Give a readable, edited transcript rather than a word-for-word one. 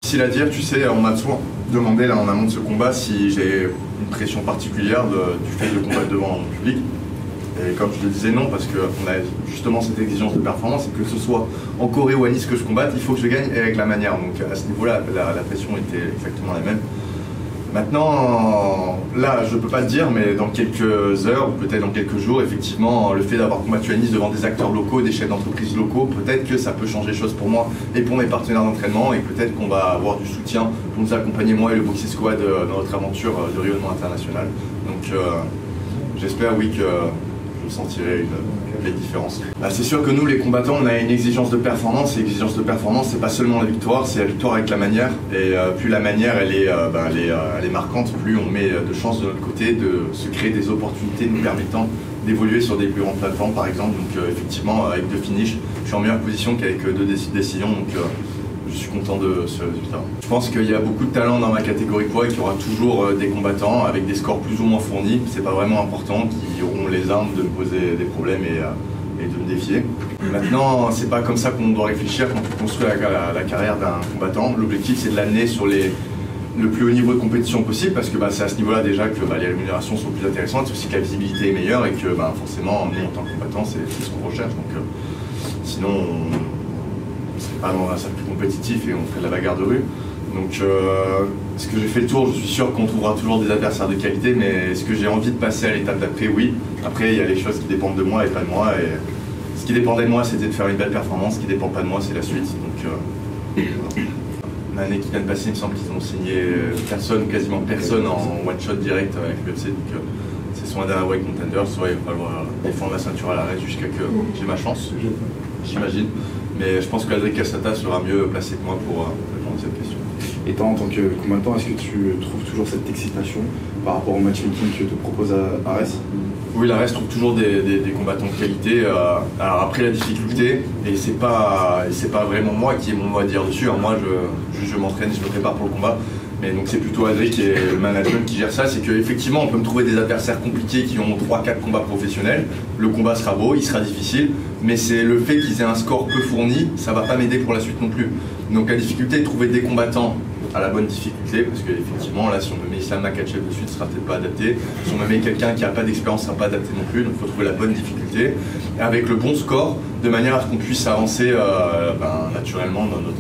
Difficile à dire, tu sais, on m'a souvent demandé là en amont de ce combat si j'ai une pression particulière du fait de combattre devant un public. Et comme je te disais, non, parce qu'on a justement cette exigence de performance, et que ce soit en Corée ou à Nice que je combatte, il faut que je gagne avec la manière. Donc à ce niveau-là, la pression était exactement la même. Maintenant, là, je ne peux pas te dire, mais dans quelques heures, ou peut-être dans quelques jours, effectivement, le fait d'avoir combattu à Nice devant des acteurs locaux, des chefs d'entreprise locaux, peut-être que ça peut changer les choses pour moi et pour mes partenaires d'entraînement, et peut-être qu'on va avoir du soutien pour nous accompagner, moi et le Boxing Squad, dans notre aventure de rayonnement international. Donc j'espère, oui, que je sentirai les différences. C'est sûr que nous, les combattants, on a une exigence de performance, et l'exigence de performance, c'est pas seulement la victoire, c'est la victoire avec la manière, et plus la manière elle est marquante, plus on met de chance de notre côté de se créer des opportunités nous permettant d'évoluer sur des plus grandes plateformes par exemple. Donc effectivement, avec 2 finishes, je suis en meilleure position qu'avec 2 décisions, donc je suis content de ce résultat. Je pense qu'il y a beaucoup de talent dans ma catégorie poids et qu'il y aura toujours des combattants avec des scores plus ou moins fournis, c'est pas vraiment important, qui auront les armes de me poser des problèmes et de me défier. Maintenant, c'est pas comme ça qu'on doit réfléchir quand on construit la carrière d'un combattant. L'objectif, c'est de l'amener sur le plus haut niveau de compétition possible, parce que c'est à ce niveau-là déjà que les rémunérations sont plus intéressantes, c'est aussi que la visibilité est meilleure, et que forcément, nous, en tant que combattants, c'est ce qu'on recherche. Donc, sinon, on serait pas dans un cercle compétitif et on ferait de la bagarre de rue. Donc, est-ce que j'ai fait le tour? Je suis sûr qu'on trouvera toujours des adversaires de qualité, mais est-ce que j'ai envie de passer à l'étape d'après? Oui. Après, il y a les choses qui dépendent de moi et pas de moi. Et ce qui dépendait de moi, c'était de faire une belle performance. Ce qui dépend pas de moi, c'est la suite. Donc, l'année qui vient de passer, il me semble qu'ils ont signé personne, quasiment personne en one-shot direct avec l'UFC. Donc, c'est soit un Dana-White contender, soit il va falloir défendre la ceinture à l'arrêt jusqu'à que j'ai ma chance, j'imagine. Mais je pense qu'Adric Cassata sera mieux placé que moi pour répondre à cette question. Et toi, en tant que combattant, est-ce que tu trouves toujours cette excitation par rapport au matchmaking que te propose Ares? Oui, l'Ares trouve toujours des combattants de qualité. Alors après, la difficulté, et c'est pas vraiment moi qui ai mon mot à dire dessus, hein. Moi je m'entraîne, je me prépare pour le combat, mais donc c'est plutôt Adric et le management qui gère ça. C'est qu'effectivement on peut me trouver des adversaires compliqués qui ont 3-4 combats professionnels, le combat sera beau, il sera difficile, mais c'est le fait qu'ils aient un score peu fourni, ça va pas m'aider pour la suite non plus. Donc la difficulté est de trouver des combattants à la bonne difficulté, parce qu'effectivement là si on me met Islam Makhachev dessus, ce sera peut-être pas adapté. Si on me met quelqu'un qui n'a pas d'expérience, ce sera pas adapté non plus. Donc il faut trouver la bonne difficulté avec le bon score, de manière à ce qu'on puisse avancer naturellement dans notre